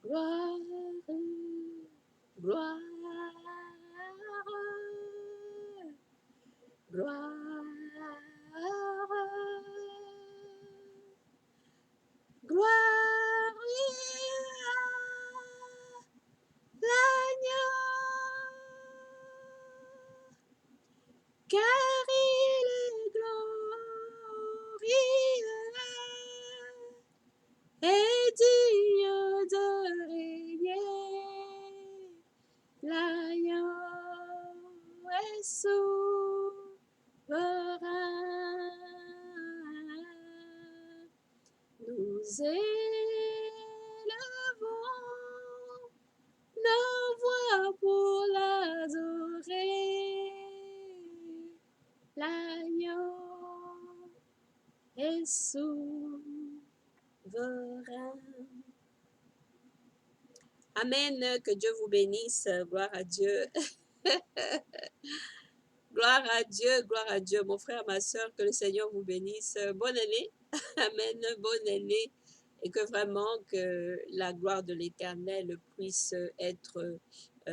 gloire, gloire, gloire, gloire à l'agneau, car il est glorieux et digne de régner. L'agneau est souverain. Nous élevons nos voix pour l'adorer. L'agneau est souverain. Amen. Que Dieu vous bénisse. Gloire à Dieu. Gloire à Dieu, gloire à Dieu. Mon frère, ma soeur, que le Seigneur vous bénisse. Bonne année. Amen. Bonne année. Et que vraiment que la gloire de l'Éternel puisse être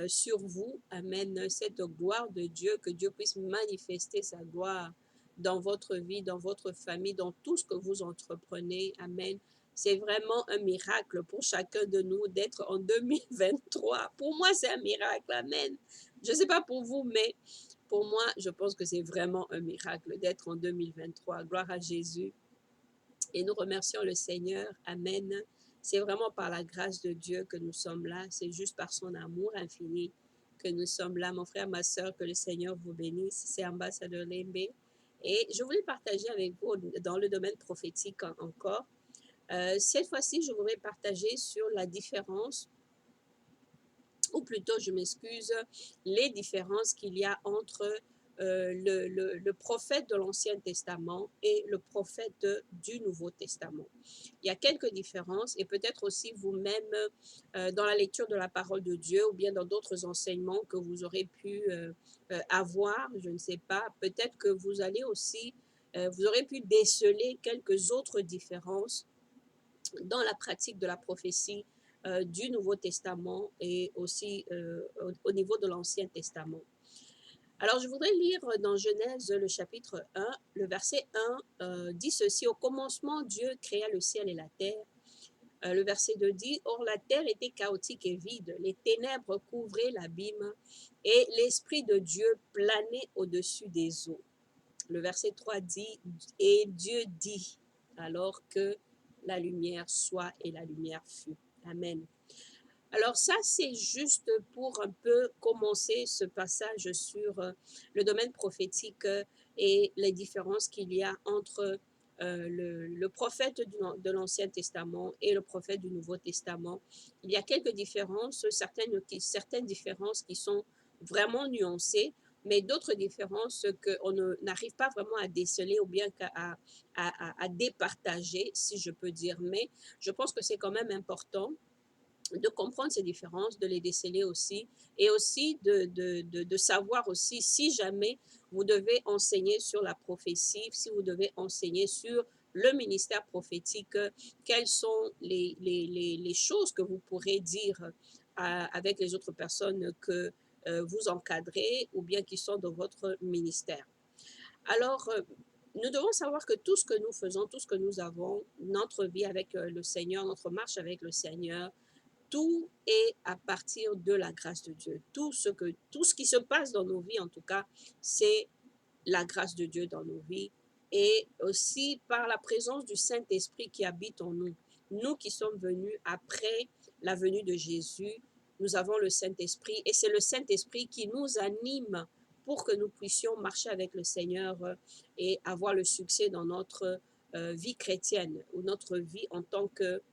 sur vous. Amen. Cette gloire de Dieu, que Dieu puisse manifester sa gloire dans votre vie, dans votre famille, dans tout ce que vous entreprenez. Amen. C'est vraiment un miracle pour chacun de nous d'être en 2023. Pour moi, c'est un miracle. Amen. Je ne sais pas pour vous, mais pour moi, je pense que c'est vraiment un miracle d'être en 2023. Gloire à Jésus. Et nous remercions le Seigneur. Amen. C'est vraiment par la grâce de Dieu que nous sommes là. C'est juste par son amour infini que nous sommes là. Mon frère, ma soeur, que le Seigneur vous bénisse. C'est Ambassadeur Lembe. Et je voulais partager avec vous dans le domaine prophétique encore. Cette fois-ci, je voudrais partager sur la différence, ou plutôt, je m'excuse, les différences qu'il y a entre le prophète de l'Ancien Testament et le prophète du Nouveau Testament. Il y a quelques différences et peut-être aussi vous-même dans la lecture de la parole de Dieu ou bien dans d'autres enseignements que vous aurez pu avoir, je ne sais pas, peut-être que vous allez aussi, vous aurez pu déceler quelques autres différences dans la pratique de la prophétie du Nouveau Testament et aussi au niveau de l'Ancien Testament. Alors, je voudrais lire dans Genèse, le chapitre 1, le verset 1 dit ceci: « Au commencement, Dieu créa le ciel et la terre. » Le verset 2 dit: « Or, la terre était chaotique et vide, les ténèbres couvraient l'abîme, et l'Esprit de Dieu planait au-dessus des eaux. » Le verset 3 dit: « Et Dieu dit, alors que la lumière soit, et la lumière fut. » Amen. Alors ça, c'est juste pour un peu commencer ce passage sur le domaine prophétique et les différences qu'il y a entre le prophète de l'Ancien Testament et le prophète du Nouveau Testament. Il y a quelques différences, certaines différences qui sont vraiment nuancées, mais d'autres différences qu'on n'arrive pas vraiment à déceler ou bien à départager, si je peux dire. Mais je pense que c'est quand même important de comprendre ces différences, de les déceler aussi, et aussi de savoir aussi si jamais vous devez enseigner sur la prophétie, si vous devez enseigner sur le ministère prophétique, quelles sont les choses que vous pourrez dire avec les autres personnes que vous encadrez ou bien qui sont dans votre ministère. Alors, nous devons savoir que tout ce que nous faisons, tout ce que nous avons, notre vie avec le Seigneur, notre marche avec le Seigneur, tout est à partir de la grâce de Dieu. Tout ce qui se passe dans nos vies, en tout cas, c'est la grâce de Dieu dans nos vies et aussi par la présence du Saint-Esprit qui habite en nous. Nous qui sommes venus après la venue de Jésus, nous avons le Saint-Esprit et c'est le Saint-Esprit qui nous anime pour que nous puissions marcher avec le Seigneur et avoir le succès dans notre vie chrétienne ou notre vie en tant que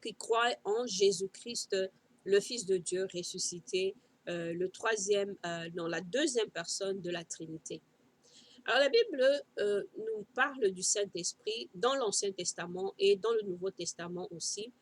qui croient en Jésus-Christ, le Fils de Dieu ressuscité, la deuxième personne de la Trinité. Alors la Bible nous parle du Saint-Esprit dans l'Ancien Testament et dans le Nouveau Testament aussi.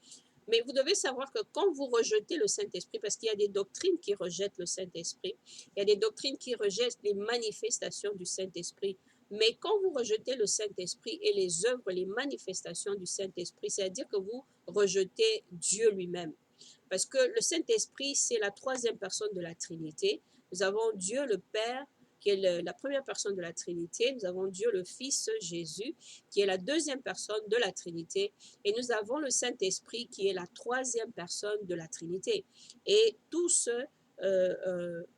Mais vous devez savoir que quand vous rejetez le Saint-Esprit, parce qu'il y a des doctrines qui rejettent le Saint-Esprit, il y a des doctrines qui rejettent les manifestations du Saint-Esprit Mais quand vous rejetez le Saint-Esprit et les œuvres, les manifestations du Saint-Esprit, c'est-à-dire que vous rejetez Dieu lui-même. Parce que le Saint-Esprit, c'est la troisième personne de la Trinité. Nous avons Dieu le Père, qui est la première personne de la Trinité. Nous avons Dieu le Fils, Jésus, qui est la deuxième personne de la Trinité. Et nous avons le Saint-Esprit, qui est la troisième personne de la Trinité. Et tous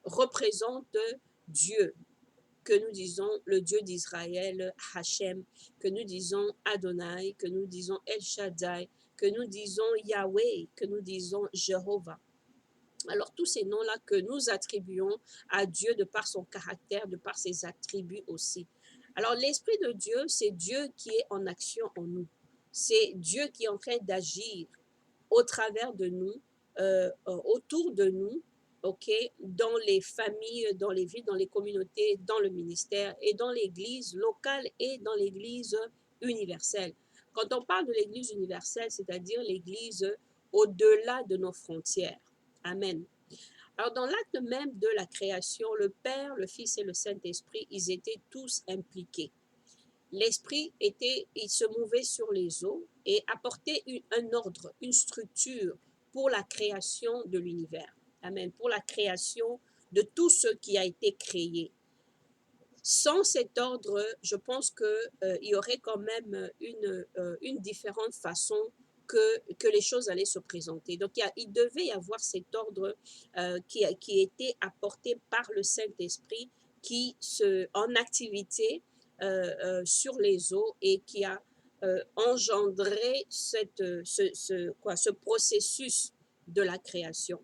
représentent Dieu, que nous disons le Dieu d'Israël, Hachem, que nous disons Adonai, que nous disons El Shaddai, que nous disons Yahweh, que nous disons Jéhovah. Alors tous ces noms-là que nous attribuons à Dieu de par son caractère, de par ses attributs aussi. Alors l'Esprit de Dieu, c'est Dieu qui est en action en nous. C'est Dieu qui est en train d'agir au travers de nous, autour de nous, ok, dans les familles, dans les villes, dans les communautés, dans le ministère et dans l'église locale et dans l'église universelle. Quand on parle de l'église universelle, c'est-à-dire l'église au-delà de nos frontières. Amen. Alors, dans l'acte même de la création, le Père, le Fils et le Saint-Esprit, ils étaient tous impliqués. L'Esprit il se mouvait sur les eaux et apportait un ordre, une structure pour la création de l'univers. Amen. Pour la création de tout ce qui a été créé. Sans cet ordre, je pense qu'il y aurait quand même une différente façon que les choses allaient se présenter. Donc, il devait y avoir cet ordre qui était apporté par le Saint-Esprit en activité sur les eaux et qui a engendré ce processus de la création.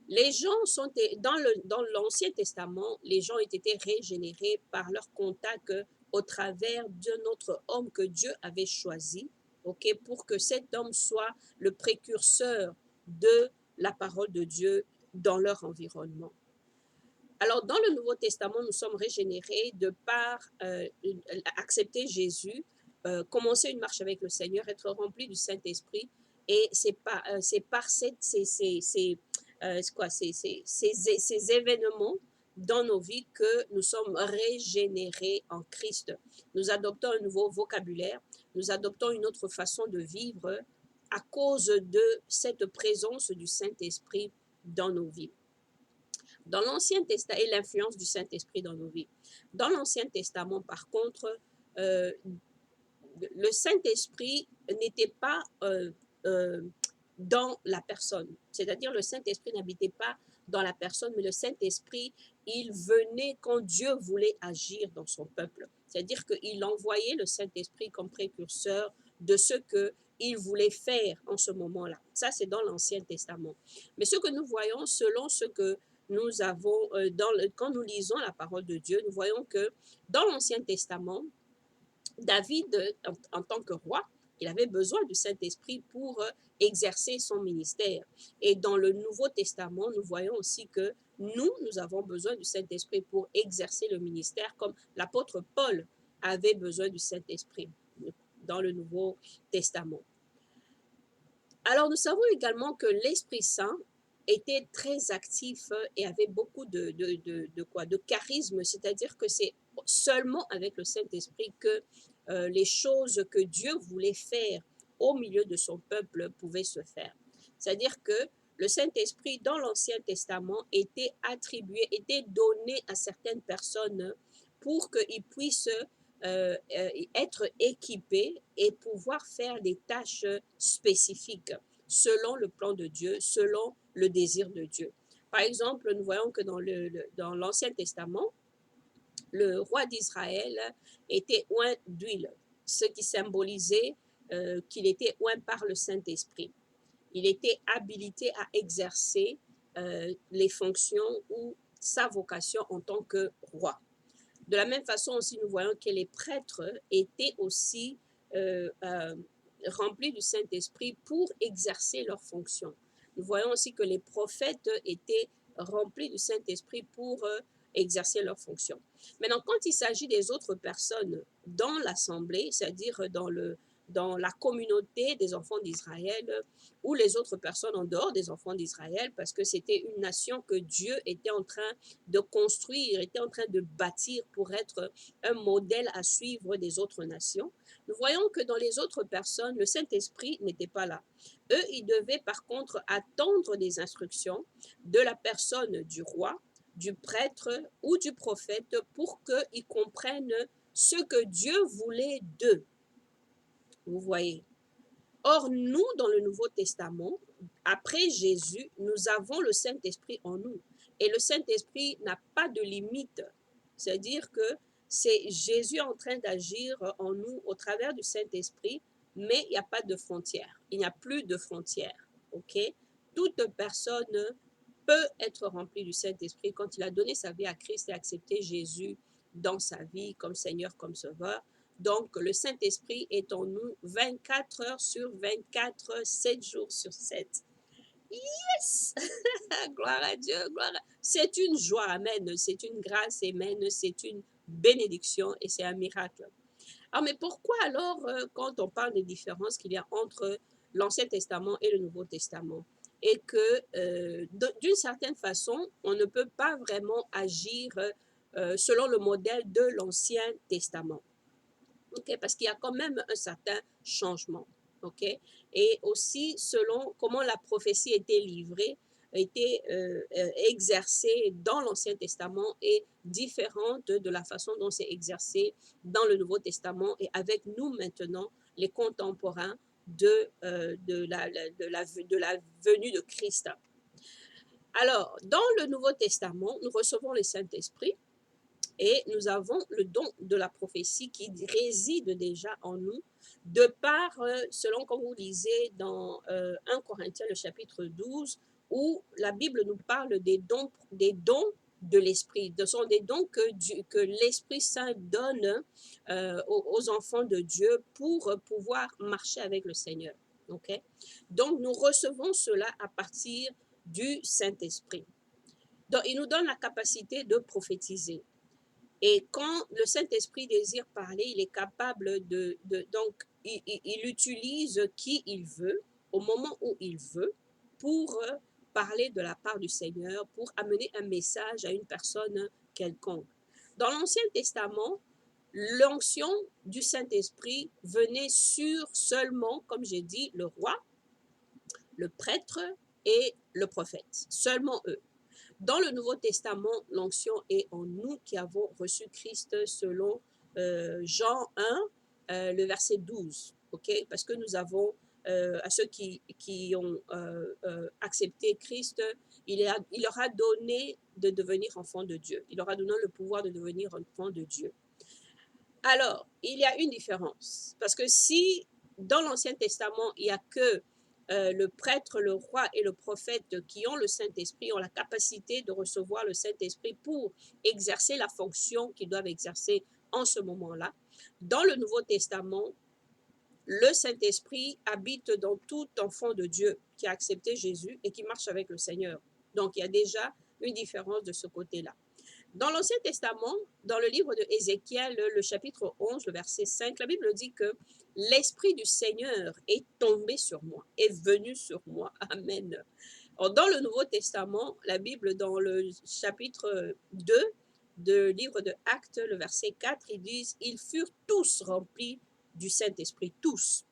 Les gens sont, dans l'Ancien Testament, les gens ont été régénérés par leur contact au travers d'un autre homme que Dieu avait choisi, ok, pour que cet homme soit le précurseur de la parole de Dieu dans leur environnement. Alors, dans le Nouveau Testament, nous sommes régénérés de par accepter Jésus, commencer une marche avec le Seigneur, être remplis du Saint-Esprit, et c'est par ces événements dans nos vies que nous sommes régénérés en Christ. Nous adoptons un nouveau vocabulaire, nous adoptons une autre façon de vivre à cause de cette présence du Saint-Esprit dans nos vies. Dans l'Ancien Testament, et l'influence du Saint-Esprit dans nos vies. Dans l'Ancien Testament, par contre, le Saint-Esprit n'était pas dans la personne. C'est-à-dire, le Saint-Esprit n'habitait pas dans la personne, mais le Saint-Esprit, il venait quand Dieu voulait agir dans son peuple. C'est-à-dire qu'il envoyait le Saint-Esprit comme précurseur de ce qu'il voulait faire en ce moment-là. Ça, c'est dans l'Ancien Testament. Mais ce que nous voyons, selon ce que nous avons, quand nous lisons la parole de Dieu, nous voyons que dans l'Ancien Testament, David, en tant que roi, il avait besoin du Saint-Esprit pour exercer son ministère. Et dans le Nouveau Testament, nous voyons aussi que nous avons besoin du Saint-Esprit pour exercer le ministère, comme l'apôtre Paul avait besoin du Saint-Esprit dans le Nouveau Testament. Alors, nous savons également que l'Esprit Saint était très actif et avait beaucoup de charisme, c'est-à-dire que c'est seulement avec le Saint-Esprit que les choses que Dieu voulait faire au milieu de son peuple pouvaient se faire. C'est-à-dire que le Saint-Esprit dans l'Ancien Testament était attribué, était donné à certaines personnes pour qu'ils puissent être équipés et pouvoir faire des tâches spécifiques selon le plan de Dieu, selon le désir de Dieu. Par exemple, nous voyons que dans l'Ancien Testament, le roi d'Israël était oint d'huile, ce qui symbolisait qu'il était oint par le Saint-Esprit. Il était habilité à exercer les fonctions ou sa vocation en tant que roi. De la même façon aussi, nous voyons que les prêtres étaient aussi remplis du Saint-Esprit pour exercer leurs fonctions. Nous voyons aussi que les prophètes étaient remplis du Saint-Esprit pour exercer leurs fonctions. Maintenant, quand il s'agit des autres personnes dans l'assemblée, c'est-à-dire dans la communauté des enfants d'Israël ou les autres personnes en dehors des enfants d'Israël, parce que c'était une nation que Dieu était en train de construire, était en train de bâtir pour être un modèle à suivre des autres nations. Nous voyons que dans les autres personnes, le Saint-Esprit n'était pas là. Eux, ils devaient par contre attendre des instructions de la personne du roi, du prêtre ou du prophète pour qu'ils comprennent ce que Dieu voulait d'eux. Vous voyez. Or, nous, dans le Nouveau Testament, après Jésus, nous avons le Saint-Esprit en nous. Et le Saint-Esprit n'a pas de limite. C'est-à-dire que c'est Jésus en train d'agir en nous au travers du Saint-Esprit, mais il n'y a pas de frontières. Il n'y a plus de frontières. OK? Toute personne peut être remplie du Saint-Esprit quand il a donné sa vie à Christ et accepté Jésus dans sa vie comme Seigneur, comme Sauveur. Donc, le Saint-Esprit est en nous 24 heures sur 24, 7 jours sur 7. Yes! Gloire à Dieu, gloire à... C'est une joie, amen. C'est une grâce, amen. C'est une bénédiction et c'est un miracle. Alors, mais pourquoi alors, quand on parle des différences qu'il y a entre l'Ancien Testament et le Nouveau Testament, et que d'une certaine façon, on ne peut pas vraiment agir selon le modèle de l'Ancien Testament? Okay, parce qu'il y a quand même un certain changement. Okay? Et aussi, selon comment la prophétie était livrée, était exercée dans l'Ancien Testament est différente de la façon dont c'est exercé dans le Nouveau Testament et avec nous maintenant, les contemporains de la venue de Christ. Alors, dans le Nouveau Testament, nous recevons le Saint-Esprit. Et nous avons le don de la prophétie qui réside déjà en nous, de par, selon comme vous lisez dans 1 Corinthiens, le chapitre 12, où la Bible nous parle des dons de l'Esprit. Ce sont des dons que l'Esprit Saint donne aux enfants de Dieu pour pouvoir marcher avec le Seigneur. Okay? Donc, nous recevons cela à partir du Saint-Esprit. Donc, il nous donne la capacité de prophétiser. Et quand le Saint-Esprit désire parler, il est capable donc, il utilise qui il veut, au moment où il veut, pour parler de la part du Seigneur, pour amener un message à une personne quelconque. Dans l'Ancien Testament, l'onction du Saint-Esprit venait sur seulement, comme j'ai dit, le roi, le prêtre et le prophète, seulement eux. Dans le Nouveau Testament, l'onction est en nous qui avons reçu Christ selon Jean 1, le verset 12. Okay? Parce que nous avons, à ceux qui ont accepté Christ, il leur a donné de devenir enfants de Dieu. Il leur a donné le pouvoir de devenir enfants de Dieu. Alors, il y a une différence. Parce que si dans l'Ancien Testament, il n'y a que le prêtre, le roi et le prophète qui ont le Saint-Esprit, ont la capacité de recevoir le Saint-Esprit pour exercer la fonction qu'ils doivent exercer en ce moment-là. Dans le Nouveau Testament, le Saint-Esprit habite dans tout enfant de Dieu qui a accepté Jésus et qui marche avec le Seigneur. Donc, il y a déjà une différence de ce côté-là. Dans l'Ancien Testament, dans le livre de Ézéchiel, le chapitre 11, le verset 5, la Bible dit que l'Esprit du Seigneur est tombé sur moi, est venu sur moi. Amen. Alors, dans le Nouveau Testament, la Bible, dans le chapitre 2 du livre de Actes, le verset 4, ils disent « Ils furent tous remplis du Saint-Esprit, tous,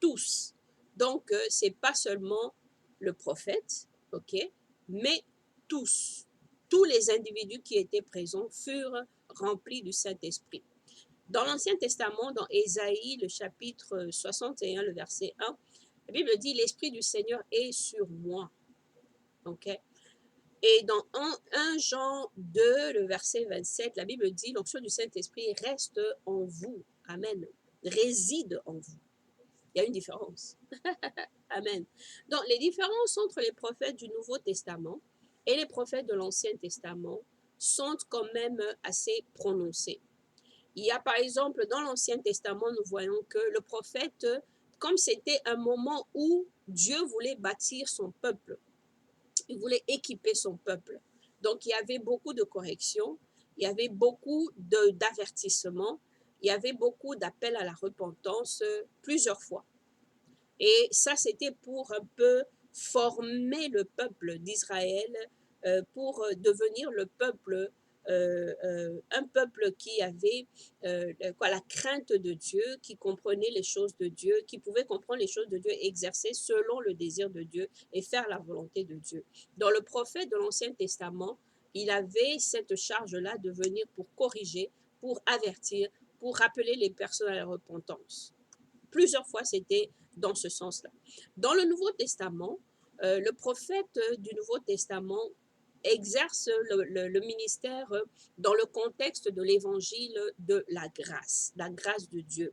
tous. » Donc, ce n'est pas seulement le prophète, ok, mais tous. Tous les individus qui étaient présents furent remplis du Saint-Esprit. Dans l'Ancien Testament, dans Ésaïe, le chapitre 61, le verset 1, la Bible dit « L'Esprit du Seigneur est sur moi. » Okay? Et dans 1 Jean 2, le verset 27, la Bible dit « L'onction du Saint-Esprit reste en vous. » Amen. Réside en vous. Il y a une différence. Amen. Donc, les différences entre les prophètes du Nouveau Testament et les prophètes de l'Ancien Testament sont quand même assez prononcées. Il y a par exemple, dans l'Ancien Testament, nous voyons que le prophète, comme c'était un moment où Dieu voulait bâtir son peuple, il voulait équiper son peuple. Donc, il y avait beaucoup de corrections, il y avait beaucoup d'avertissements, il y avait beaucoup d'appels à la repentance plusieurs fois. Et ça, c'était pour un peu former le peuple d'Israël pour devenir le peuple, un peuple qui avait la crainte de Dieu, qui comprenait les choses de Dieu, qui pouvait comprendre les choses de Dieu, exercer selon le désir de Dieu et faire la volonté de Dieu. Dans le prophète de l'Ancien Testament, il avait cette charge-là de venir pour corriger, pour avertir, pour rappeler les personnes à la repentance. Plusieurs fois, c'était dans ce sens-là. Dans le Nouveau Testament, le prophète du Nouveau Testament exerce le ministère dans le contexte de l'évangile de la grâce de Dieu.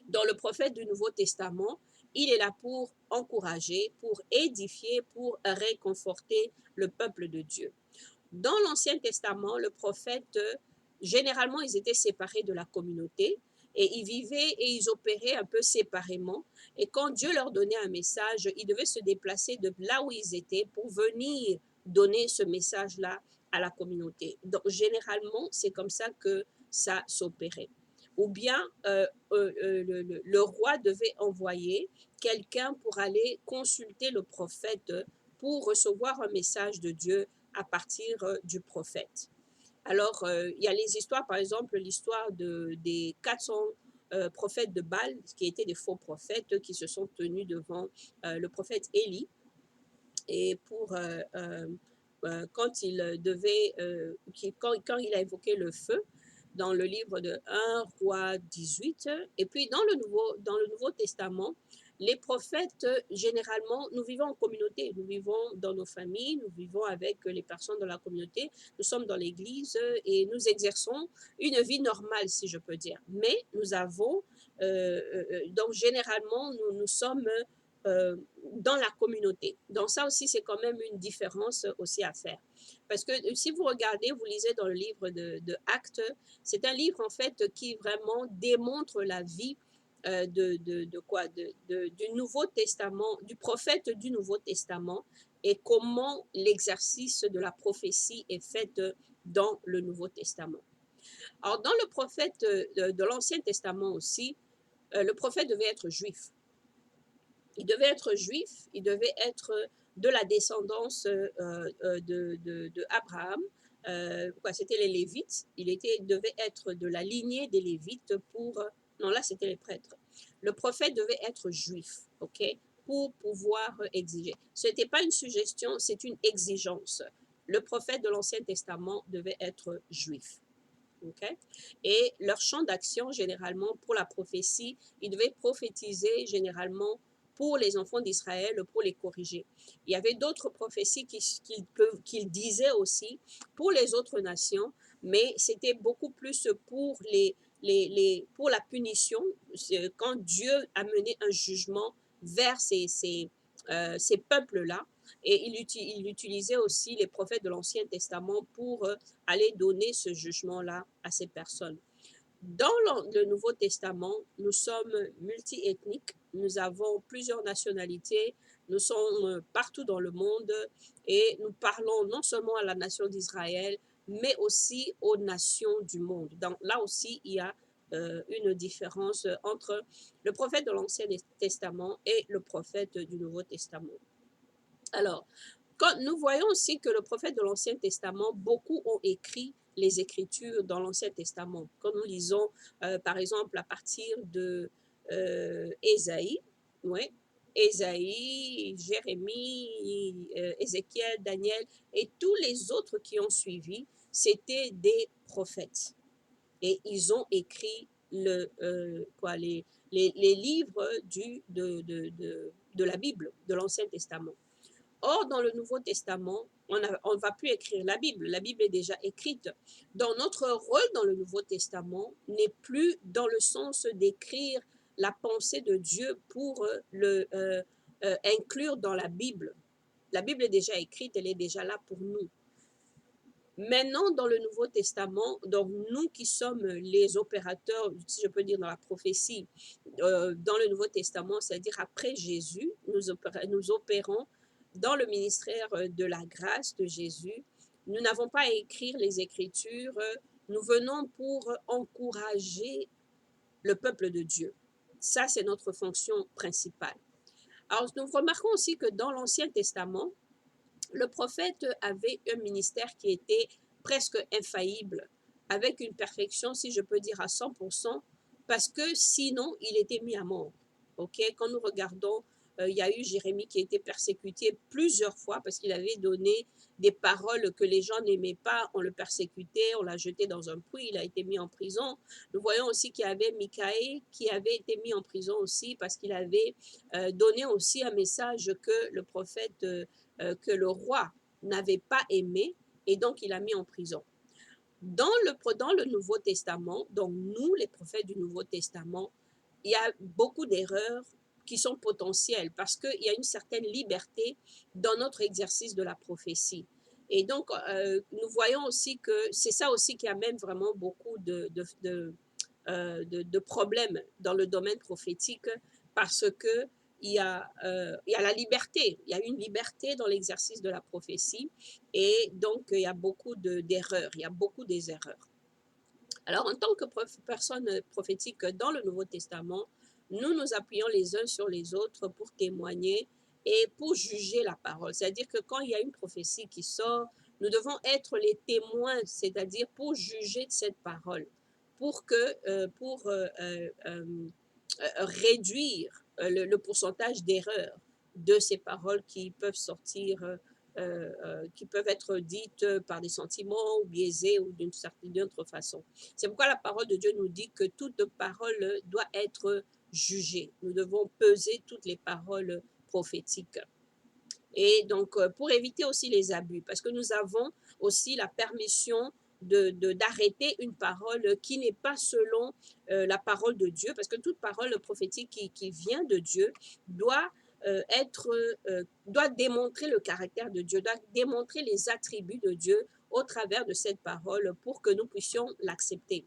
Dans le prophète du Nouveau Testament, il est là pour encourager, pour édifier, pour réconforter le peuple de Dieu. Dans l'Ancien Testament, le prophète, généralement, ils étaient séparés de la communauté et ils vivaient et ils opéraient un peu séparément. Et quand Dieu leur donnait un message, ils devaient se déplacer de là où ils étaient pour venir donner ce message-là à la communauté. Donc, généralement, c'est comme ça que ça s'opérait. Ou bien le roi devait envoyer quelqu'un pour aller consulter le prophète pour recevoir un message de Dieu à partir du prophète. Alors, il y a les histoires, par exemple, l'histoire des 400 prophètes de Baal, qui étaient des faux prophètes, qui se sont tenus devant le prophète Élie. Et quand il devait, quand il a évoqué le feu, dans le livre de 1 Roi 18, et puis dans le Nouveau Testament, les prophètes, généralement, nous vivons en communauté, nous vivons dans nos familles, nous vivons avec les personnes de la communauté, nous sommes dans l'église et nous exerçons une vie normale, si je peux dire. Mais nous avons, donc généralement, nous sommes dans la communauté. Donc ça aussi, c'est quand même une différence aussi à faire. Parce que si vous regardez, vous lisez dans le livre de Actes, c'est un livre en fait qui vraiment démontre la vie du Nouveau Testament, du prophète du Nouveau Testament et comment l'exercice de la prophétie est fait dans le Nouveau Testament. Alors, dans le prophète de l'Ancien Testament aussi, le prophète devait être juif. Il devait être juif, il devait être de la descendance de Abraham. C'était les Lévites. Il devait être de la lignée des Lévites pour... Non, là, c'était les prêtres. Le prophète devait être juif, ok, pour pouvoir exiger. Ce n'était pas une suggestion, c'est une exigence. Le prophète de l'Ancien Testament devait être juif. Okay? Et leur champ d'action, généralement, pour la prophétie, ils devaient prophétiser généralement pour les enfants d'Israël, pour les corriger. Il y avait d'autres prophéties qu'ils disaient aussi pour les autres nations, mais c'était beaucoup plus pour pour la punition, quand Dieu a mené un jugement vers ces peuples-là. Et il utilisait aussi les prophètes de l'Ancien Testament pour aller donner ce jugement-là à ces personnes. Dans le Nouveau Testament, nous sommes multiethniques, nous avons plusieurs nationalités, nous sommes partout dans le monde et nous parlons non seulement à la nation d'Israël, mais aussi aux nations du monde. Donc là aussi, il y a une différence entre le prophète de l'Ancien Testament et le prophète du Nouveau Testament. Alors, quand nous voyons aussi que le prophète de l'Ancien Testament, beaucoup ont écrit les Écritures dans l'Ancien Testament. Quand nous lisons, par exemple, à partir de Ésaïe, ouais, Ésaïe, Jérémie, Ézéchiel, Daniel et tous les autres qui ont suivi, c'était des prophètes. Et ils ont écrit les livres de la Bible, de l'Ancien Testament. Or, dans le Nouveau Testament, on ne va plus écrire la Bible. La Bible est déjà écrite. Donc, notre rôle dans le Nouveau Testament n'est plus dans le sens d'écrire la pensée de Dieu pour inclure dans la Bible. La Bible est déjà écrite, elle est déjà là pour nous. Maintenant, dans le Nouveau Testament, donc nous qui sommes les opérateurs, si je peux dire, dans la prophétie, dans le Nouveau Testament, c'est-à-dire après Jésus, nous opérons dans le ministère de la grâce de Jésus. Nous n'avons pas à écrire les Écritures Nous venons pour encourager le peuple de Dieu. Ça, c'est notre fonction principale. Alors, nous remarquons aussi que dans l'Ancien Testament, le prophète avait un ministère qui était presque infaillible, avec une perfection, si je peux dire, à 100%, parce que sinon, il était mis à mort. Ok, quand nous regardons, il y a eu Jérémie qui a été persécuté plusieurs fois parce qu'il avait donné des paroles que les gens n'aimaient pas, on le persécutait, on l'a jeté dans un puits, il a été mis en prison. Nous voyons aussi qu'il y avait Michaël qui avait été mis en prison aussi parce qu'il avait donné aussi un message que le prophète, que le roi n'avait pas aimé, et donc il a mis en prison. Dans le Nouveau Testament, donc nous, les prophètes du Nouveau Testament, il y a beaucoup d'erreurs qui sont potentielles parce qu'il y a une certaine liberté dans notre exercice de la prophétie. Et donc, nous voyons aussi que c'est ça aussi qui amène vraiment beaucoup de problèmes dans le domaine prophétique parce que il y a la liberté, il y a une liberté dans l'exercice de la prophétie et donc il y a beaucoup d'erreurs, il y a beaucoup des erreurs. Alors, en tant que personne prophétique dans le Nouveau Testament, nous nous appuyons les uns sur les autres pour témoigner et pour juger la parole. C'est-à-dire que quand il y a une prophétie qui sort, nous devons être les témoins, c'est-à-dire pour juger de cette parole, pour réduire le pourcentage d'erreurs de ces paroles qui peuvent sortir, qui peuvent être dites par des sentiments ou biaisées ou d'une autre façon. C'est pourquoi la parole de Dieu nous dit que toute parole doit être jugée. Nous devons peser toutes les paroles prophétiques. Et donc, pour éviter aussi les abus, parce que nous avons aussi la permission d'arrêter une parole qui n'est pas selon la parole de Dieu, parce que toute parole prophétique qui vient de Dieu doit doit démontrer le caractère de Dieu, doit démontrer les attributs de Dieu au travers de cette parole pour que nous puissions l'accepter.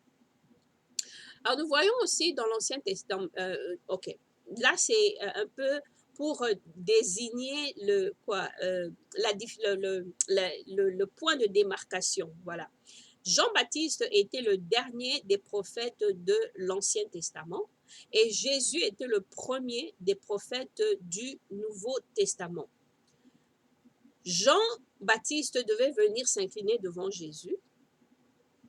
Alors, nous voyons aussi dans l'Ancien Testament, ok, là c'est un peu pour désigner le point de démarcation. Voilà. Jean-Baptiste était le dernier des prophètes de l'Ancien Testament et Jésus était le premier des prophètes du Nouveau Testament. Jean-Baptiste devait venir s'incliner devant Jésus.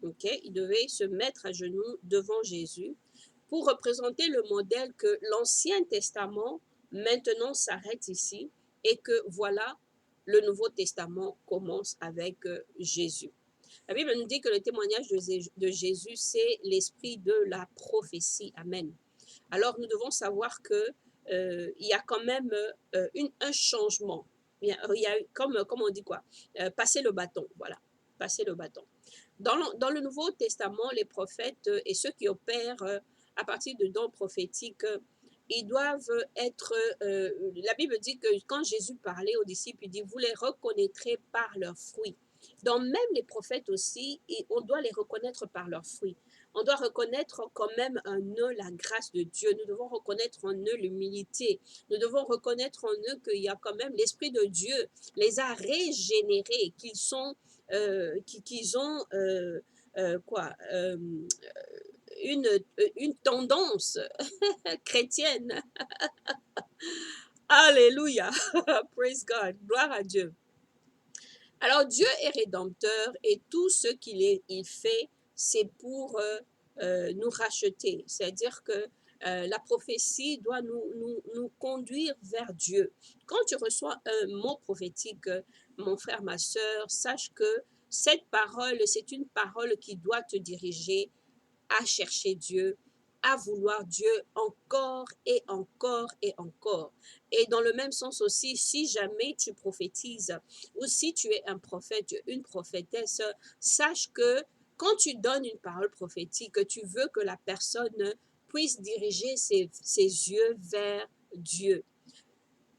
Okay, il devait se mettre à genoux devant Jésus pour représenter le modèle que l'Ancien Testament maintenant s'arrête ici et que voilà, le Nouveau Testament commence avec Jésus. La Bible nous dit que le témoignage de Jésus, c'est l'esprit de la prophétie. Amen. Alors, nous devons savoir que il y a quand même un changement. Il y a comme on dit quoi, passer le bâton, voilà, passer le bâton. Dans le Nouveau Testament, les prophètes et ceux qui opèrent à partir de dons prophétiques, ils doivent être, la Bible dit que quand Jésus parlait aux disciples, il dit, vous les reconnaîtrez par leurs fruits. Donc même les prophètes aussi, on doit les reconnaître par leurs fruits. On doit reconnaître quand même en eux la grâce de Dieu. Nous devons reconnaître en eux l'humilité. Nous devons reconnaître en eux qu'il y a quand même l'Esprit de Dieu les a régénérés, qu'ils ont une tendance chrétienne. Alléluia. Praise God. Gloire à Dieu. Alors Dieu est rédempteur et tout ce qu'il fait, c'est pour nous racheter. C'est-à-dire que la prophétie doit nous conduire vers Dieu. Quand tu reçois un mot prophétique, mon frère, ma sœur, sache que cette parole, c'est une parole qui doit te diriger à chercher Dieu, à vouloir Dieu encore et encore et encore. Et dans le même sens aussi, si jamais tu prophétises ou si tu es un prophète, une prophétesse, sache que quand tu donnes une parole prophétique, tu veux que la personne puisse diriger ses yeux vers Dieu.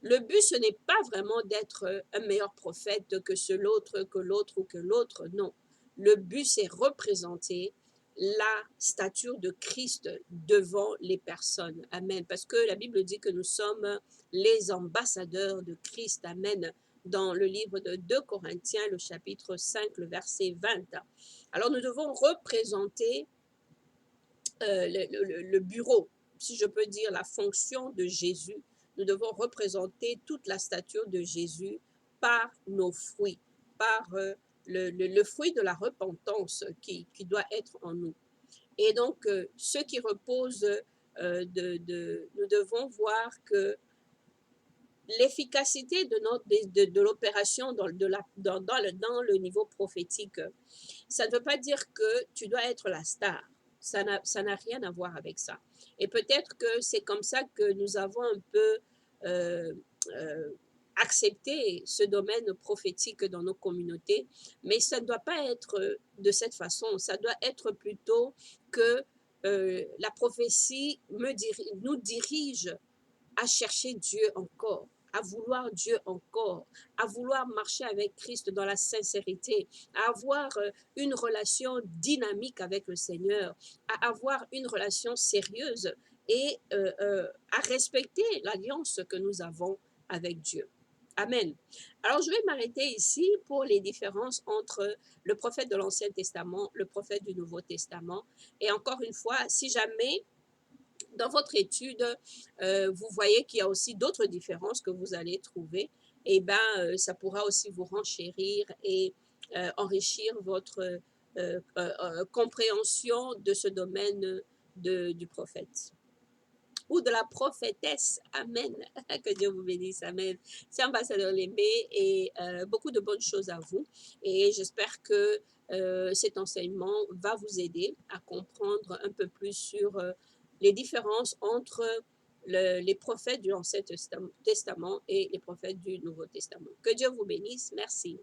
Le but, ce n'est pas vraiment d'être un meilleur prophète que l'autre ou que l'autre, non. Le but, c'est représenter la stature de Christ devant les personnes. Amen. Parce que la Bible dit que nous sommes les ambassadeurs de Christ. Amen. Dans le livre de 2 Corinthiens, le chapitre 5, le verset 20. Alors nous devons représenter le bureau, si je peux dire la fonction de Jésus. Nous devons représenter toute la stature de Jésus par nos fruits, par le fruit de la repentance qui doit être en nous. Et donc, ce qui repose, nous devons voir que l'efficacité de l'opération dans le niveau prophétique, ça ne veut pas dire que tu dois être la star. Ça n'a rien à voir avec ça. Et peut-être que c'est comme ça que nous avons un peu euh, euh, accepté ce domaine prophétique dans nos communautés, mais ça ne doit pas être de cette façon. Ça doit être plutôt que la prophétie nous dirige à chercher Dieu encore, à vouloir Dieu encore, à vouloir marcher avec Christ dans la sincérité, à avoir une relation dynamique avec le Seigneur, à avoir une relation sérieuse et à respecter l'alliance que nous avons avec Dieu. Amen. Alors, je vais m'arrêter ici pour les différences entre le prophète de l'Ancien Testament, le prophète du Nouveau Testament. Et encore une fois, si jamais dans votre étude, vous voyez qu'il y a aussi d'autres différences que vous allez trouver, et bien, ça pourra aussi vous renchérir et enrichir votre compréhension de ce domaine du prophète ou de la prophétesse. Amen. Que Dieu vous bénisse. Amen. C'est Ambassadeur Lémé et beaucoup de bonnes choses à vous. Et j'espère que cet enseignement va vous aider à comprendre un peu plus sur les différences entre les prophètes du Ancien Testament et les prophètes du Nouveau Testament. Que Dieu vous bénisse. Merci.